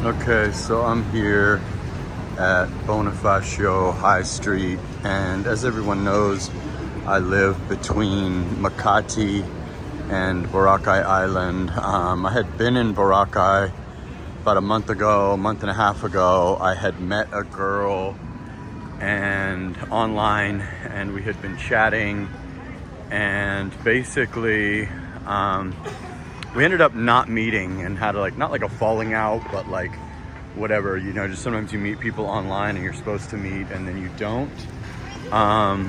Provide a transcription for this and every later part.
Okay, so I'm here at Bonifacio High Street, and as everyone knows, I live between Makati and Boracay Island. I had been in Boracay about a month and a half ago. I had met a girl and online, and we had been chatting, and basically we ended up not meeting and had not like a falling out, but like whatever, just sometimes you meet people online and you're supposed to meet and then you don't. I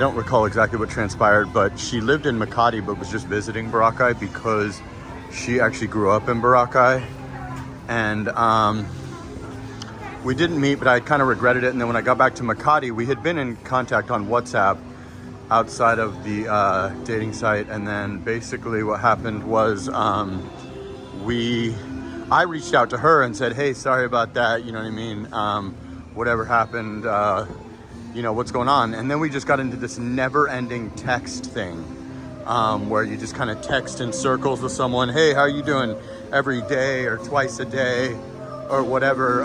don't recall exactly what transpired, but she lived in Makati but was just visiting Boracay because she actually grew up in Boracay. And we didn't meet, but I kind of regretted it. And then when I got back to Makati, we had been in contact on WhatsApp outside of the dating site. And then basically what happened was I reached out to her and said, hey, sorry about that, you know what I mean? Whatever happened, what's going on? And then we just got into this never-ending text thing, where you just kind of text in circles with someone, hey, how are you doing, every day or twice a day or whatever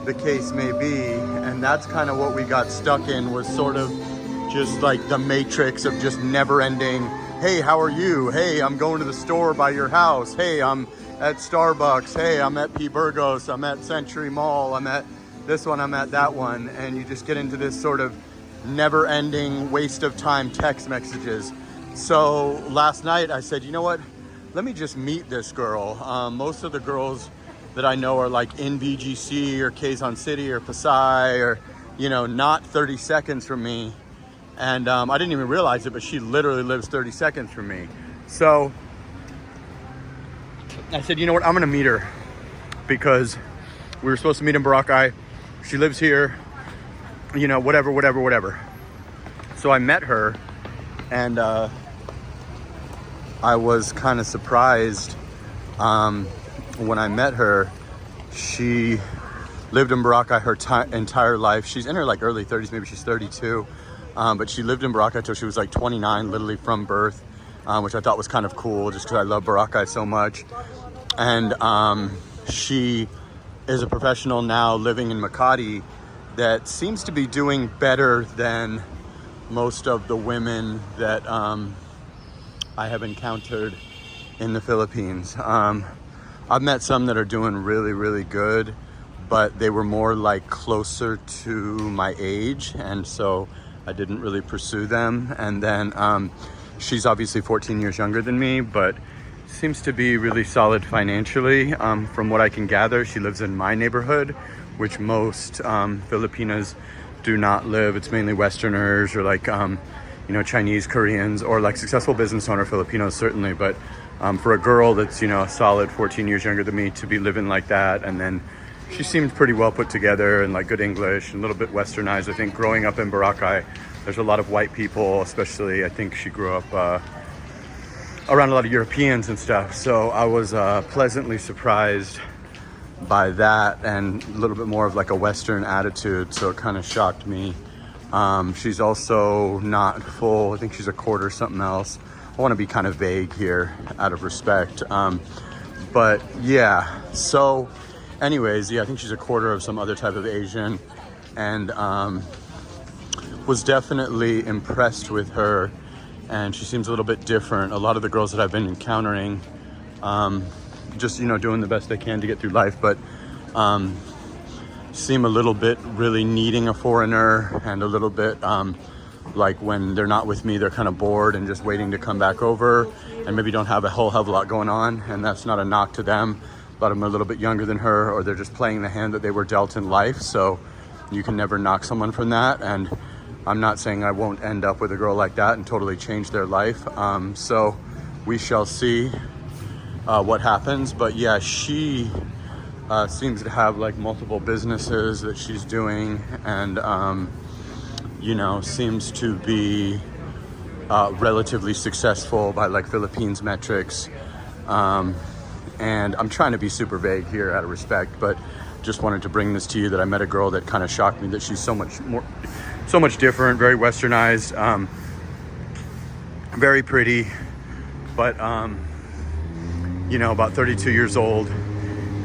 the case may be. And that's kind of what we got stuck in, was sort of just like the matrix of just never-ending, hey, how are you? Hey, I'm going to the store by your house. Hey, I'm at Starbucks. Hey, I'm at P. Burgos. I'm at Century Mall. I'm at this one. I'm at that one. And you just get into this sort of never-ending waste of time text messages. So last night I said, you know what? Let me just meet this girl. Most of the girls that I know are like in BGC or Quezon City or Pasay or, not 30 seconds from me. And I didn't even realize it, but she literally lives 30 seconds from me. So I said, you know what, I'm gonna meet her because we were supposed to meet in Boracay. She lives here, whatever. So I met her, and I was kind of surprised when I met her. She lived in Boracay her entire life. She's in her early 30s, maybe she's 32. But she lived in Boracay till she was 29, literally from birth, which I thought was kind of cool just because I love Boracay so much. And she is a professional now living in Makati that seems to be doing better than most of the women that I have encountered in the Philippines. I've met some that are doing really, really good, but they were more closer to my age, and so I didn't really pursue them. And then she's obviously 14 years younger than me, but seems to be really solid financially. From what I can gather, she lives in my neighborhood, which most Filipinas do not live. It's mainly Westerners or Chinese, Koreans, or successful business owner Filipinos, certainly. But for a girl that's, a solid 14 years younger than me to be living like that, and then she seemed pretty well put together and good English, and a little bit westernized. I think growing up in Boracay, there's a lot of white people, especially I think she grew up around a lot of Europeans and stuff. So I was pleasantly surprised by that, and a little bit more of a Western attitude. So it kind of shocked me. She's also not full. I think she's a quarter something else. I want to be kind of vague here out of respect. But yeah, so anyways, I think she's a quarter of some other type of Asian, and was definitely impressed with her. And she seems a little bit different. A lot of the girls that I've been encountering, just doing the best they can to get through life, but seem a little bit really needing a foreigner, and a little bit when they're not with me, they're kind of bored and just waiting to come back over, and maybe don't have a whole hell of a lot going on. And that's not a knock to them. A lot of them are a little bit younger than her, or they're just playing the hand that they were dealt in life. So you can never knock someone from that. And I'm not saying I won't end up with a girl like that and totally change their life. So we shall see what happens. But yeah, she seems to have multiple businesses that she's doing, and seems to be relatively successful by Philippines metrics. And I'm trying to be super vague here out of respect, but just wanted to bring this to you, that I met a girl that kind of shocked me, that she's so much different, very westernized, very pretty, but you know, about 32 years old,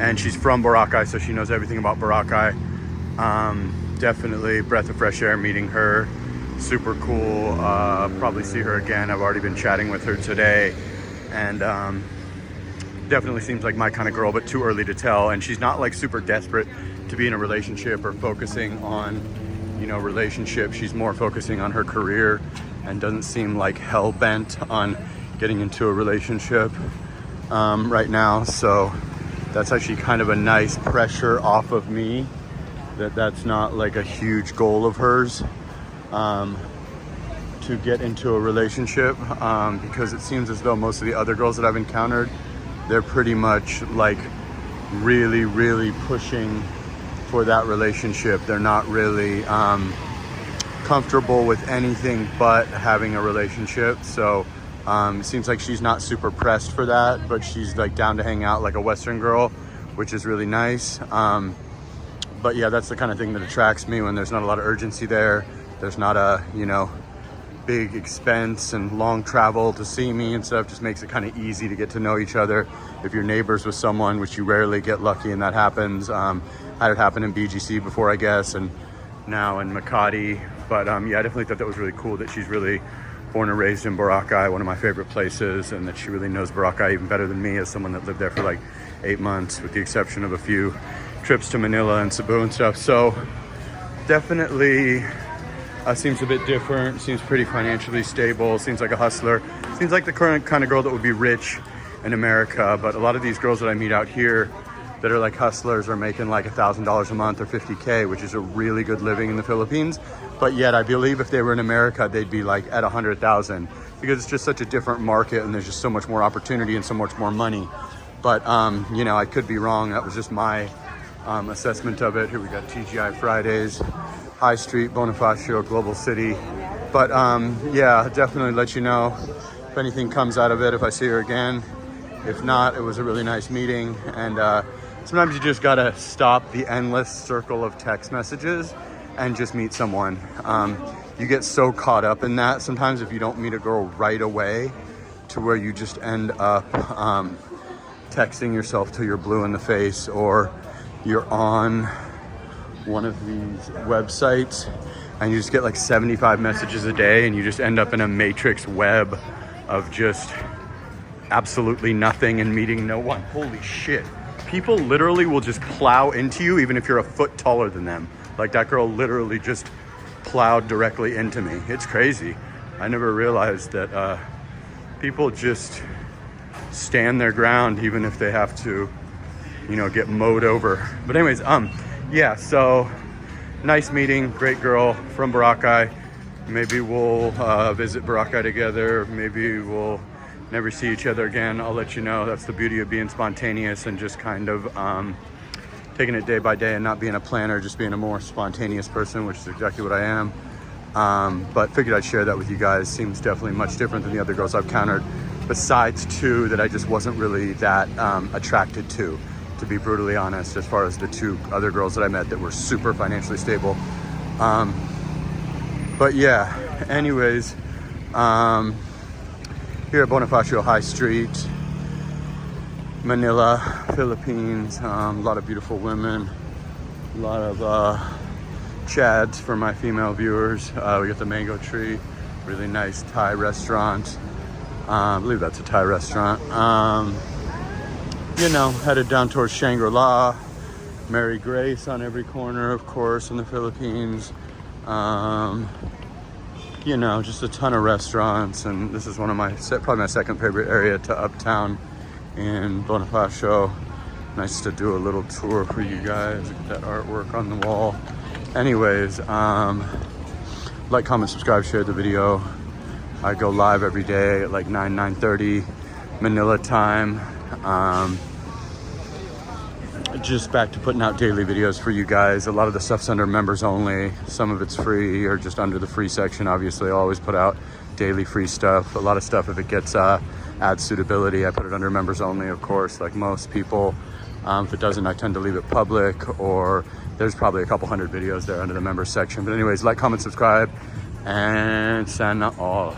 and she's from Boracay, so she knows everything about Boracay. Definitely breath of fresh air meeting her. Super cool. Probably see her again. I've already been chatting with her today, and definitely seems like my kind of girl, but too early to tell. And she's not like super desperate to be in a relationship or focusing on, you know, relationship. She's more focusing on her career and doesn't seem like hell bent on getting into a relationship right now. So that's actually kind of a nice pressure off of me, that's not like a huge goal of hers to get into a relationship, because it seems as though most of the other girls that I've encountered, they're pretty much like really pushing for that relationship. They're not really comfortable with anything but having a relationship. So it seems like she's not super pressed for that, but she's like down to hang out like a Western girl, which is really nice. But yeah, that's the kind of thing that attracts me, when there's not a lot of urgency there. There's not a, you know, big expense and long travel to see me and stuff. Just makes it kind of easy to get to know each other. If you're neighbors with someone, which you rarely get lucky and that happens. Had it happen in BGC before, I guess, and now in Makati. But yeah, I definitely thought that was really cool that she's really born and raised in Boracay, one of my favorite places, and that she really knows Boracay even better than me, as someone that lived there for like 8 months, with the exception of a few trips to Manila and Cebu and stuff. So definitely seems a bit different, seems pretty financially stable, seems like a hustler, seems like the current kind of girl that would be rich in America. But a lot of these girls that I meet out here that are like hustlers are making like $1,000 a month or 50K, which is a really good living in the Philippines. But yet I believe if they were in America, they'd be like at 100,000, because it's just such a different market and there's just so much more opportunity and so much more money. But you know, I could be wrong. That was just my assessment of it. Here we got TGI Fridays, High Street, Bonifacio, Global City. But yeah, definitely let you know if anything comes out of it, if I see her again. If not, it was a really nice meeting. And sometimes you just gotta stop the endless circle of text messages and just meet someone. You get so caught up in that sometimes if you don't meet a girl right away, to where you just end up texting yourself till you're blue in the face, or you're on one of these websites and you just get like 75 messages a day, and you just end up in a matrix web of just absolutely nothing and meeting no one. Holy shit. People literally will just plow into you even if you're a foot taller than them. Like that girl literally just plowed directly into me. It's crazy. I never realized that people just stand their ground even if they have to, you know, get mowed over. But anyways, yeah, so nice meeting, great girl from Boracay. Maybe we'll visit Boracay together. Maybe we'll never see each other again. I'll let you know. That's the beauty of being spontaneous and just kind of taking it day by day and not being a planner, just being a more spontaneous person, which is exactly what I am. But figured I'd share that with you guys. Seems definitely much different than the other girls I've encountered, besides two that I just wasn't really that attracted to be brutally honest, as far as the two other girls that I met that were super financially stable. But yeah, anyways, here at Bonifacio High Street, Manila, Philippines. A lot of beautiful women, a lot of chads for my female viewers. We got the Mango Tree, really nice Thai restaurant. I believe that's a Thai restaurant. You know, headed down towards Shangri-La, Mary Grace on every corner, of course, in the Philippines. You know, just a ton of restaurants, and this is one of my, probably my second favorite area to Uptown in Bonifacio. Nice to do a little tour for you guys. Look at that artwork on the wall. Anyways, like, comment, subscribe, share the video. I go live every day at like 9:30 Manila time. Just back to putting out daily videos for you guys. A lot of the stuff's under members only. Some of it's free or just under the free section. Obviously, I always put out daily free stuff. A lot of stuff, if it gets ad suitability, I put it under members only, of course, like most people. If it doesn't, I tend to leave it public, or there's probably a couple hundred videos there under the members section. But anyways, like, comment, subscribe, and sana all.